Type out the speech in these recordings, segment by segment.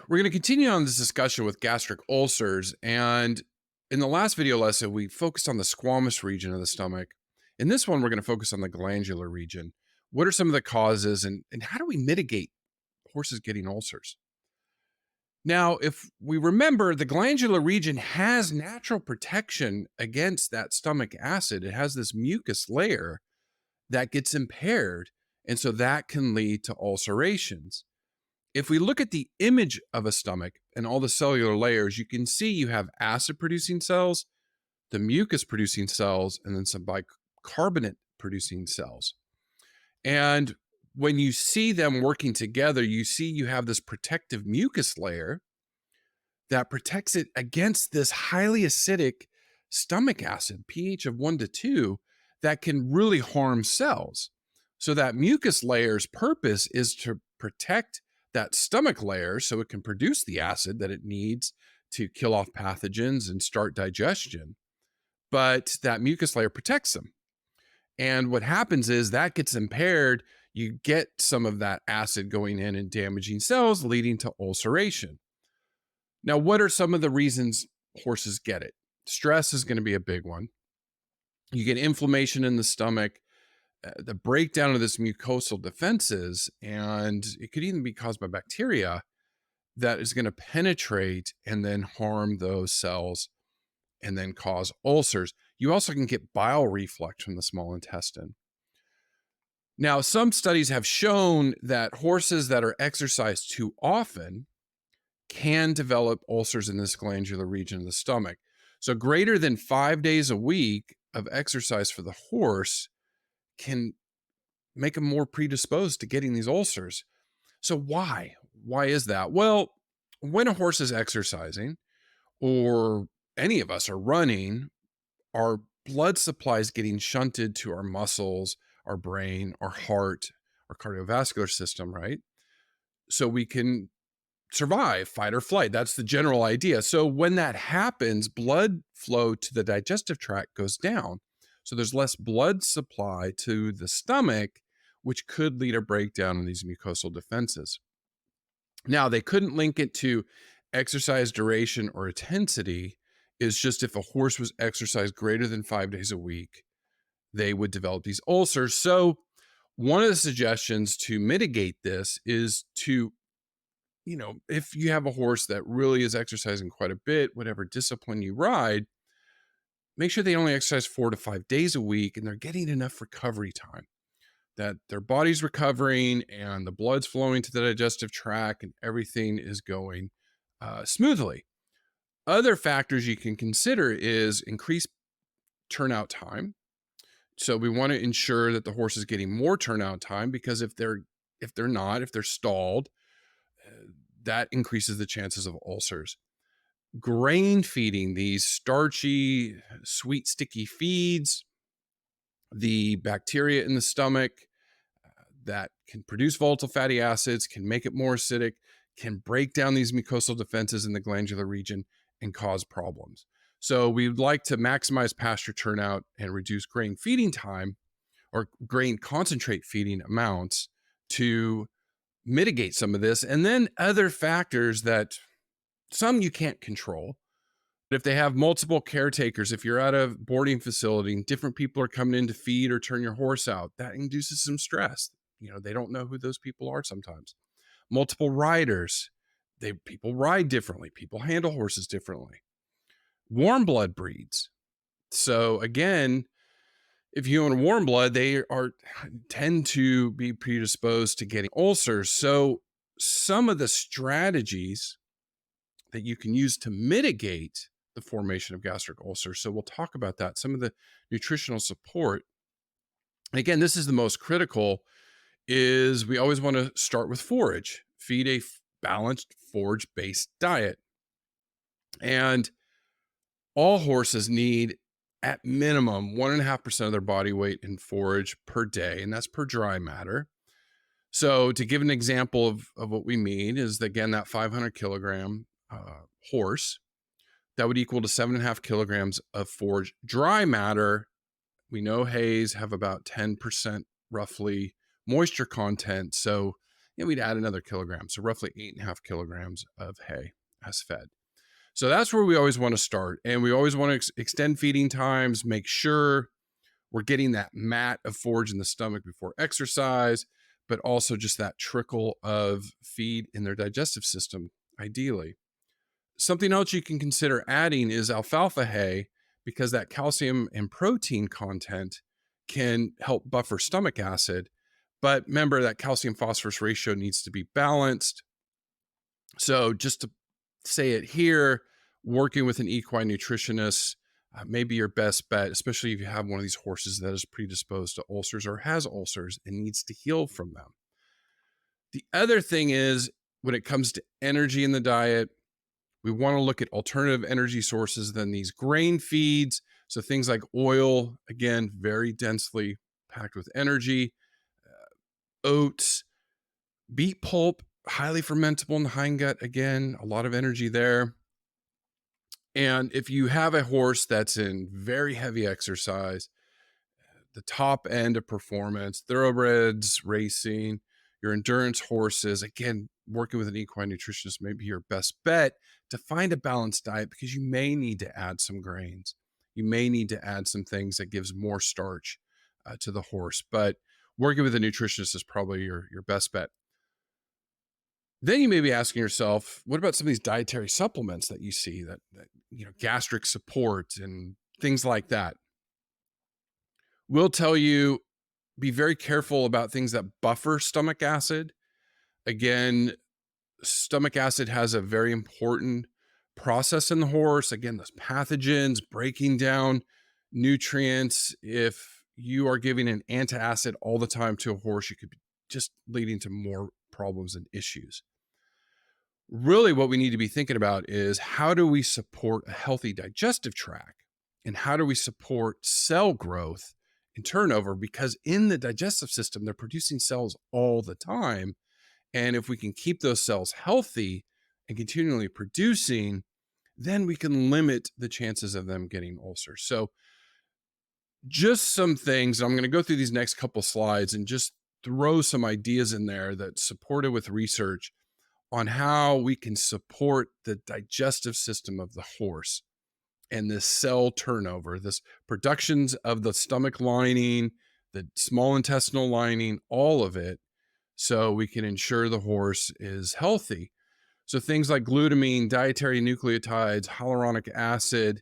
We're going to continue on this discussion with gastric ulcers. And in the last video lesson, we focused on the squamous region of the stomach. In this one, we're going to focus on the glandular region. What are some of the causes and how do we mitigate horses getting ulcers? Now, if we remember, the glandular region has natural protection against that stomach acid. It has this mucus layer that gets impaired. And so that can lead to ulcerations. If we look at the image of a stomach and all the cellular layers, you can see you have acid producing cells, the mucus producing cells, and then some bicarbonate producing cells. And when you see them working together, you see you have this protective mucus layer that protects it against this highly acidic stomach acid, pH of 1 to 2, that can really harm cells. So that mucus layer's purpose is to protect that stomach layer so it can produce the acid that it needs to kill off pathogens and start digestion. But that mucus layer protects them. And what happens is that gets impaired. You get some of that acid going in and damaging cells, leading to ulceration. Now, what are some of the reasons horses get it? Stress is going to be a big one. You get inflammation in the stomach, the breakdown of this mucosal defenses, and it could even be caused by bacteria that is going to penetrate and then harm those cells and then cause ulcers. You also can get bile reflux from the small intestine. Now, some studies have shown that horses that are exercised too often can develop ulcers in this glandular region of the stomach. So greater than 5 days a week of exercise for the horse can make them more predisposed to getting these ulcers. So why? Why is that? Well, when a horse is exercising, or any of us are running, our blood supply is getting shunted to our muscles, our brain, our heart, our cardiovascular system, right? So we can survive, fight or flight. That's the general idea. So when that happens, blood flow to the digestive tract goes down. So there's less blood supply to the stomach, which could lead a breakdown in these mucosal defenses. Now, they couldn't link it to exercise duration or intensity. It's just if a horse was exercised greater than 5 days a week, they would develop these ulcers. So one of the suggestions to mitigate this is to, if you have a horse that really is exercising quite a bit, whatever discipline you ride, make sure they only exercise 4 to 5 days a week and they're getting enough recovery time, that their body's recovering and the blood's flowing to the digestive tract and everything is going smoothly. Other factors you can consider is increased turnout time. So we want to ensure that the horse is getting more turnout time, because if they're stalled, that increases the chances of ulcers. Grain feeding, these starchy, sweet, sticky feeds, the bacteria in the stomach that can produce volatile fatty acids, can make it more acidic, can break down these mucosal defenses in the glandular region and cause problems. So we'd like to maximize pasture turnout and reduce grain feeding time or grain concentrate feeding amounts to mitigate some of this. And then other factors that some you can't control. But if they have multiple caretakers, if you're at a boarding facility and different people are coming in to feed or turn your horse out, that induces some stress. They don't know who those people are sometimes. Multiple riders, people ride differently. People handle horses differently. Warm blood breeds. So again, if you own a warm blood, they tend to be predisposed to getting ulcers. So some of the strategies that you can use to mitigate the formation of gastric ulcers. So we'll talk about that. Some of the nutritional support. And again, this is the most critical, is we always want to start with forage. Feed a balanced forage-based diet. And all horses need at minimum 1.5% of their body weight in forage per day, and that's per dry matter. So to give an example of what we mean is, again, that 500 kilogram horse, that would equal to 7.5 kilograms of forage dry matter. We know hays have about 10% roughly moisture content. So and we'd add another kilogram. So roughly 8.5 kilograms of hay as fed. So that's where we always want to start. And we always want to extend feeding times, make sure we're getting that mat of forage in the stomach before exercise, but also just that trickle of feed in their digestive system, ideally. Something else you can consider adding is alfalfa hay, because that calcium and protein content can help buffer stomach acid. But remember, that calcium phosphorus ratio needs to be balanced. So just to say it here, working with an equine nutritionist may be your best bet, especially if you have one of these horses that is predisposed to ulcers or has ulcers and needs to heal from them. The other thing is, when it comes to energy in the diet, we want to look at alternative energy sources than these grain feeds. So things like oil, again, very densely packed with energy, oats, beet pulp, highly fermentable in the hindgut, again, a lot of energy there. And if you have a horse that's in very heavy exercise, the top end of performance, thoroughbreds, racing, your endurance horses, again, working with an equine nutritionist may be your best bet to find a balanced diet, because you may need to add some grains. You may need to add some things that gives more starch to the horse, but working with a nutritionist is probably your best bet. Then you may be asking yourself, what about some of these dietary supplements that you see that gastric support and things like that? We'll tell you, be very careful about things that buffer stomach acid. Again, stomach acid has a very important process in the horse. Again, those pathogens breaking down nutrients. If you are giving an antacid all the time to a horse, you could be just leading to more problems and issues. Really, what we need to be thinking about is, how do we support a healthy digestive tract, and how do we support cell growth and turnover? Because in the digestive system, they're producing cells all the time. And if we can keep those cells healthy and continually producing, then we can limit the chances of them getting ulcers. So just some things, I'm going to go through these next couple slides and just throw some ideas in there that's supported with research on how we can support the digestive system of the horse and this cell turnover, this productions of the stomach lining, the small intestinal lining, all of it, so we can ensure the horse is healthy. So things like glutamine, dietary nucleotides, hyaluronic acid,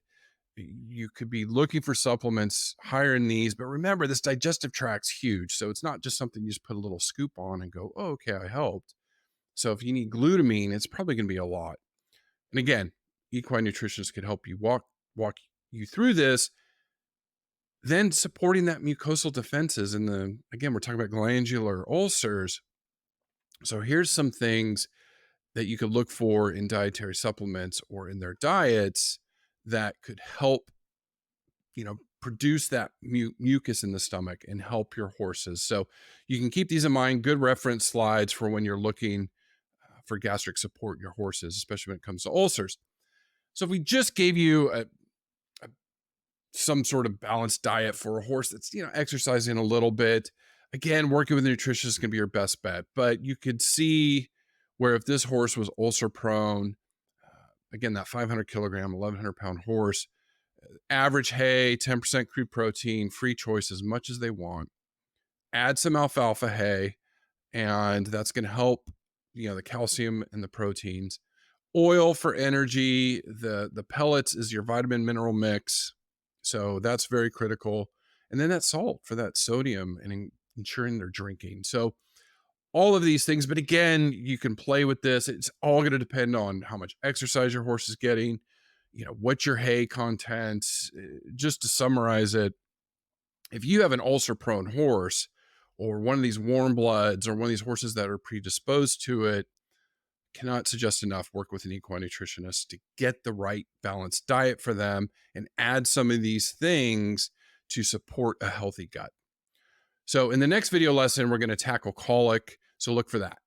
you could be looking for supplements higher in these. But remember, this digestive tract's huge. So it's not just something you just put a little scoop on and go, oh, okay, I helped. So if you need glutamine, it's probably going to be a lot. And again, equine nutritionists can help you walk you through this. Then supporting that mucosal defenses. And again, we're talking about glandular ulcers. So here's some things that you could look for in dietary supplements or in their diets that could help, produce that mucus in the stomach and help your horses. So you can keep these in mind. Good reference slides for when you're looking for gastric support in your horses, especially when it comes to ulcers. So if we just gave you some sort of balanced diet for a horse that's, exercising a little bit, again, working with a nutritionist can be your best bet. But you could see where if this horse was ulcer prone, again, that 500 kilogram, 1,100 pound horse, average hay, 10% crude protein, free choice as much as they want. Add some alfalfa hay, and that's going to help, the calcium and the proteins. Oil for energy, the pellets is your vitamin mineral mix. So that's very critical. And then that salt for that sodium and ensuring they're drinking. So all of these things, but again, you can play with this. It's all going to depend on how much exercise your horse is getting, what your hay content. Just to summarize it, if you have an ulcer prone horse or one of these warm bloods or one of these horses that are predisposed to it, cannot suggest enough, work with an equine nutritionist to get the right balanced diet for them and add some of these things to support a healthy gut. So in the next video lesson, we're going to tackle colic. So look for that.